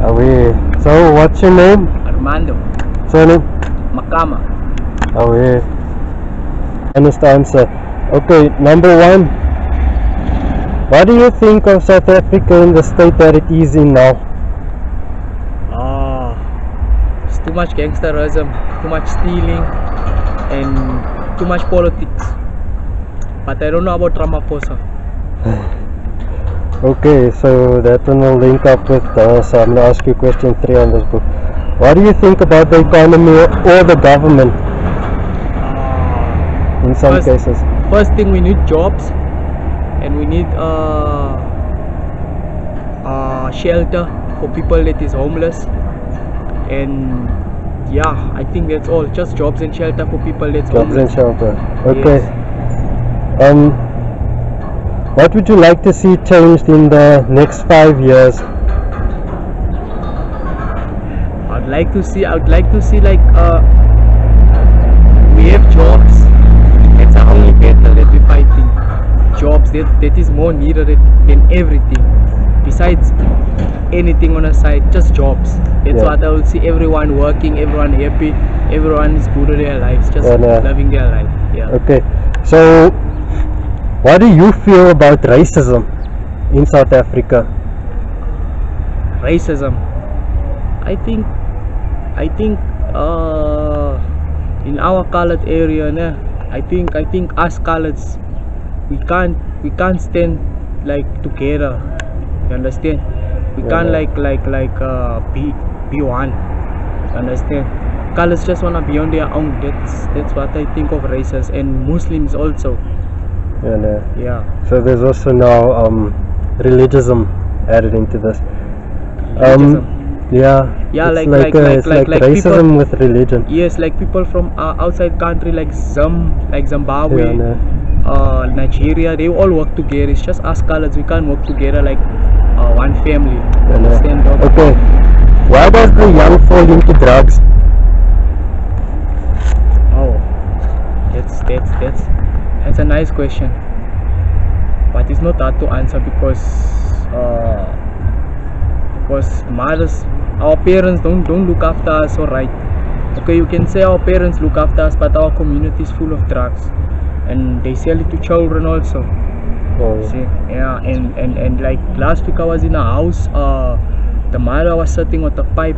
Away. So, what's your name? Armando. Surname? Makama. Away. Honest answer. Okay, number one. What do you think of South Africa in the state that it is in now? It's too much gangsterism, too much stealing, and too much politics. But I don't know about Ramaphosa. Okay, so that one will link up with so I'm going to ask you question 3 on this book. What do you think about the economy or the government in some cases? First thing, we need jobs, and we need shelter for people that is homeless, and yeah, I think that's all. Just jobs and shelter for people that's homeless. Jobs and shelter. Okay. Yes. What would you like to see changed in the next 5 years? I'd like to see like we have jobs. That's the only battle that we're fighting. Jobs that is more needed than everything. Besides anything on the side, just jobs. That's what I will see. Everyone working, everyone happy, everyone is good at their lives, just loving their life. Yeah. Okay. So, what do you feel about racism in South Africa? Racism. I think in our colored area, I think us coloreds, we can't stand like together. You understand? We can't be one. You understand? Colors just wanna be on their own. That's what I think of races, and Muslims also. Yeah. So there's also now religionism added into this. It's like racism people, with religion. Yes, like people from outside country like Zimbabwe, Nigeria, they all work together. It's just us colors, we can't work together like one family. Understand? Okay. Why does the young fall into drugs? Oh, that's a nice question, but it's not hard to answer because mothers, our parents don't look after us alright. Okay, you can say our parents look after us, but our community is full of drugs, and they sell it to children also. See, yeah, and like last week I was in a house. The mother was sitting with a pipe,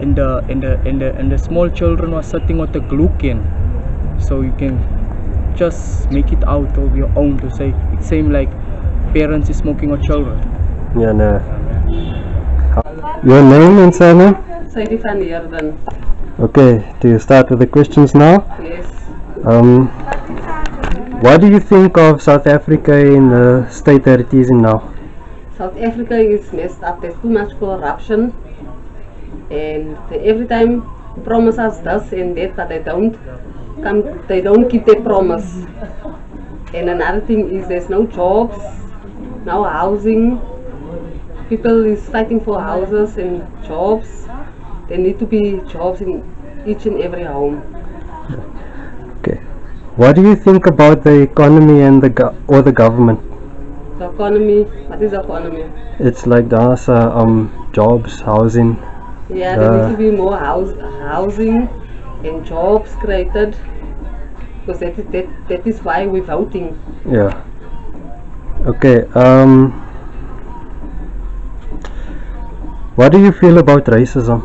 and the small children was sitting with a glue can. So you can just make it out of your own to say it's same like parents is smoking with children. Your name and surname? Saidi van Heerden. Okay, do you start with the questions now? Yes. What do you think of South Africa in the state that it is in now? South Africa is messed up. There's too much corruption, and every time promise us this and that, but they don't keep their promise. And another thing is there's no jobs, no housing. People is fighting for houses and jobs. There need to be jobs in each and every home. Okay. What do you think about the economy and the government? The economy. What is the economy? It's like there's jobs, housing. Yeah, there needs to be more housing and jobs created, because that is why we're voting. Yeah. Okay. What do you feel about racism?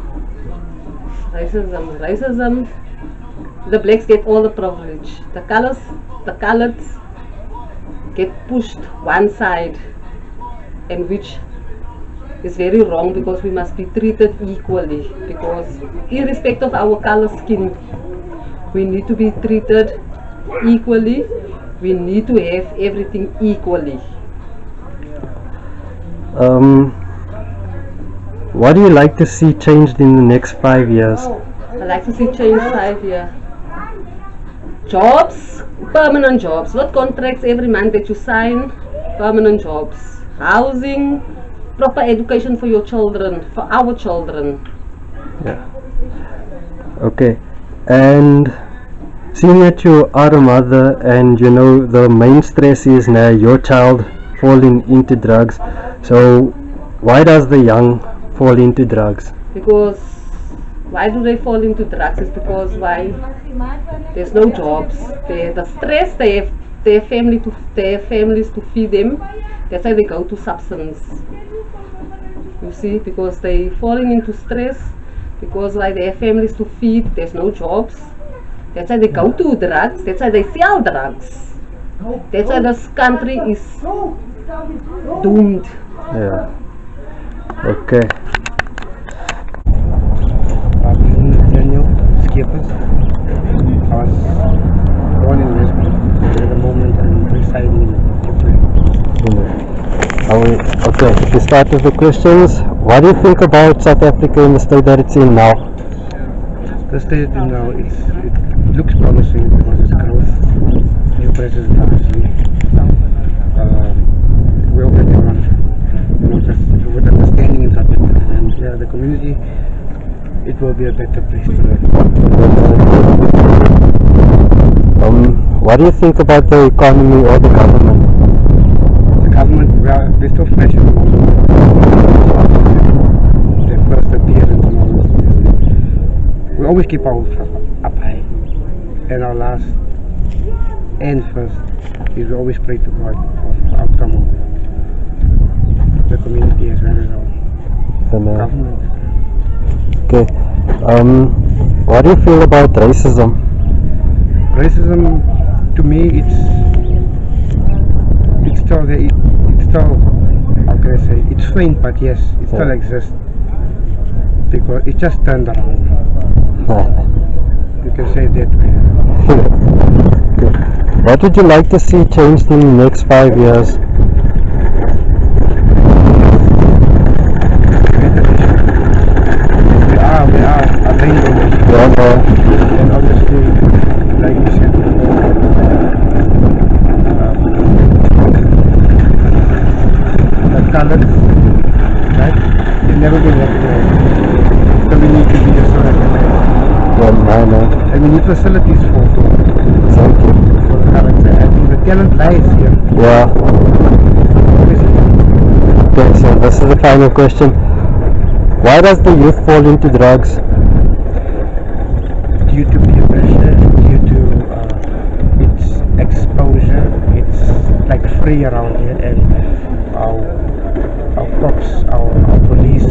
Racism. The blacks get all the privilege. The coloreds get pushed one side, and which is very wrong, because we must be treated equally. Because irrespective of our color skin, we need to be treated equally. We need to have everything equally. What do you like to see changed in the next 5 years? I like to see change 5 years. Jobs, permanent jobs, not contracts every month that you sign. Permanent jobs, housing, proper education for your children, for our children. Yeah. Okay. And seeing that you are a mother, and you know the main stress is now your child falling into drugs, so why does the young fall into drugs? Because why do they fall into drugs? Is because why there's no jobs. The stress they have their families to feed them. That's why they go to substance. You see, because they falling into stress because why they have families to feed. There's no jobs. That's why they go to drugs. That's why they sell drugs. That's why this country is doomed. Yeah. Okay. Daniel Skippers. I was born in Lisbon. At the moment I'm residing in Japan. Okay, to start with the questions, what do you think about South Africa in the state that it's in now? The state now it looks promising because it's growth. New president obviously. We're working on just with understanding in South Africa and the community. It will be a better place to live. What do you think about the economy or the government? The government, well, they're still smashing the moment. Their first appearance and all this. We always keep our hopes up high. And our last and first is we always pray to God for the outcome of the community as well as our government. Okay. What do you feel about racism? Racism, to me, it's still there. It's still, how can I say? It's faint, but yes, it still exists because it just turned around. You can say it that way. Okay. What would you like to see changed in the next 5 years? We are a rainbow nation. And obviously, like you said before, the colors, right? They've never been recognized. So we need to be also recognized. And we need facilities for the talent. I think the talent lies here. Yeah. Okay, so this is the final question. Why does the youth fall into drugs? Due to peer pressure, due to its exposure, it's like free around here, and our cops, our police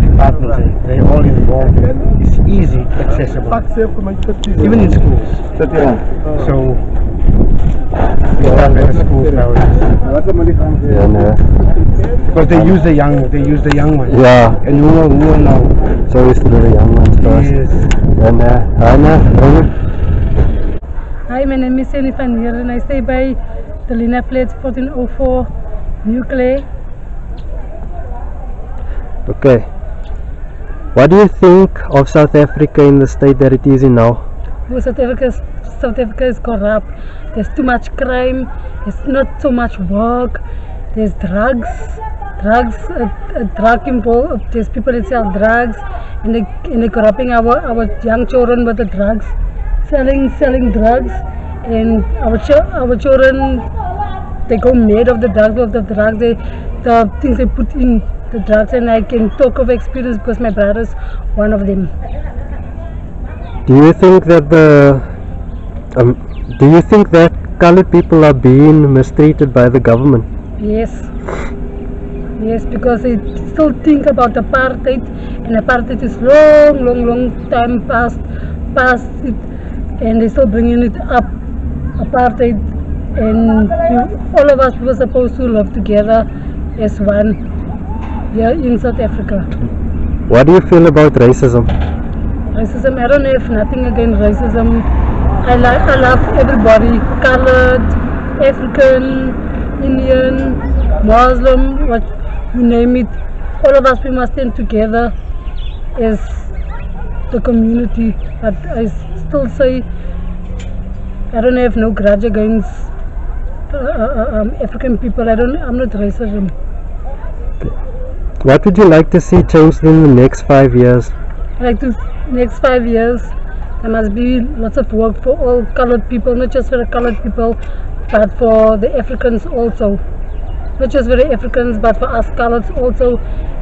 departments, they're all involved. It's easy, accessible, even in schools. So we start at the schools nowadays. Yeah, no. Because they use the young ones. Yeah. And who will know? So it's through the young ones first. Yes. And Hi, my name is Jenny van Heer and I stay by the Lina Flats 1404 New Clay. Okay. What do you think of South Africa in the state that it is in now? Well, South Africa is corrupt. There's too much crime. There's not so much work. There's drugs, drug involved. There's people that sell drugs, and they're corrupting our young children with the drugs, selling drugs, and our children, they go mad of the drugs, the things they put in the drugs. And I can talk of experience because my brother's one of them. Do you think that colored people are being mistreated by the government? Yes, because they still think about apartheid, and apartheid is long time past it, and they still bringing it up, apartheid, and all of us were supposed to live together as one here in South Africa. What do you feel about racism? Racism, I don't have nothing against racism. I love everybody, colored, African, Indian, Muslim, what you name it. All of us, we must stand together as the community. But I still say I don't have no grudge against African people. I'm not racism. What would you like to see changed in the next 5 years? Next 5 years, there must be lots of work for all colored people, not just for the colored people, but for the Africans also. not just for the Africans, but for us colours also,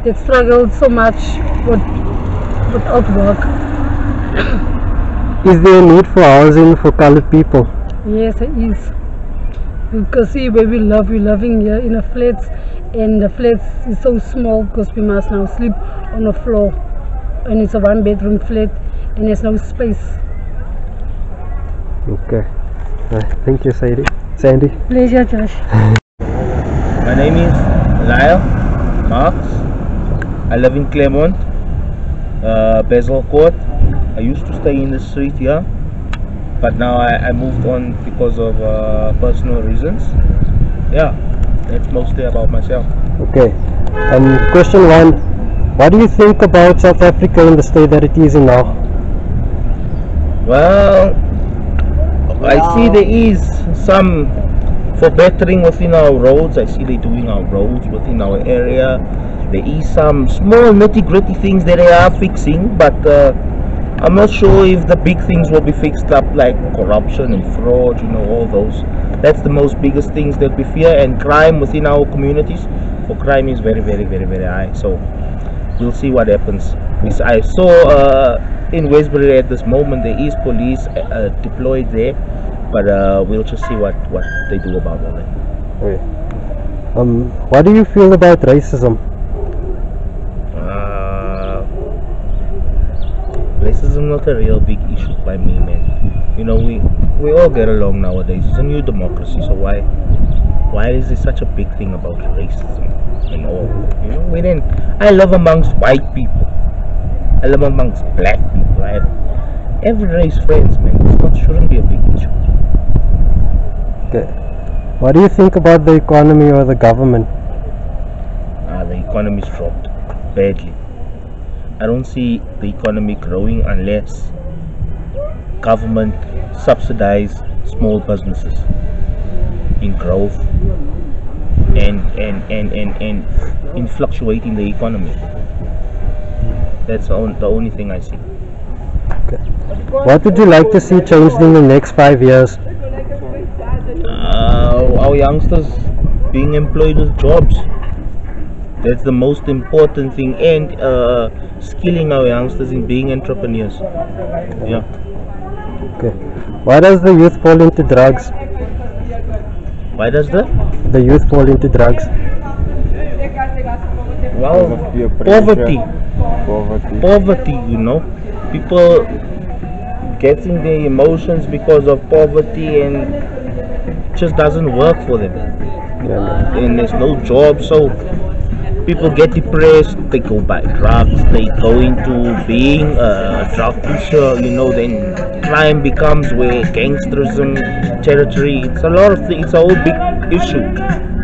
that struggled so much without work. Is there a need for housing for colored people? Yes, it is. You can see where we're living here in a flat, and the flat is so small because we must now sleep on the floor, and it's a 1-bedroom flat, and there's no space. Okay. Thank you, Sandy. Pleasure, Josh. My name is Lyle Marx. I live in Claremont, Basil Court. I used to stay in the street here, but now I moved on because of personal reasons. Yeah, that's mostly about myself. Okay. Question 1. What do you think about South Africa in the state that it is in now? Well, I see there is some for bettering within our roads. I see they're doing our roads within our area. There is some small nitty-gritty things that they are fixing, but I'm not sure if the big things will be fixed up, like corruption and fraud, you know, all those. That's the most biggest things that we fear, and crime within our communities. For crime is very, very, very, very high. So we'll see what happens. I saw in Westbury at this moment there is police deployed there, but we'll just see what they do about all that. Okay. What do you feel about racism? Racism not a real big issue by me, man. You know, we all get along nowadays. It's a new democracy, so why is there such a big thing about racism and all? You know, I live amongst white people. I live amongst black people. I have every race friends, man. Shouldn't be a big issue. Okay. What do you think about the economy or the government? The economy's dropped badly. I don't see the economy growing unless government subsidize small businesses in growth and in fluctuating the economy. That's the only thing I see. Okay. What would you like to see changed in the next 5 years? Our youngsters being employed with jobs. That's the most important thing, and skilling our youngsters in being entrepreneurs. Yeah. Okay. Why does the youth fall into drugs? Why does the youth fall into drugs? Well, poverty, you know, people getting their emotions because of poverty, and it just doesn't work for them. Yeah. And there's no job, so people get depressed, they go buy drugs, they go into being a drug pusher, you know, then crime becomes where gangsterism territory. It's a lot of things. It's a whole big issue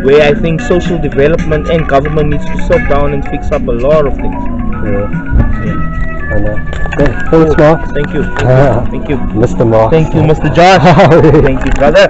where I think social development and government needs to sit down and fix up a lot of things. Yeah. I know. Okay. Thanks, Mark. Thank you. Thank you. Mr. Mark. Thank you, Mr. Josh. Thank you, brother.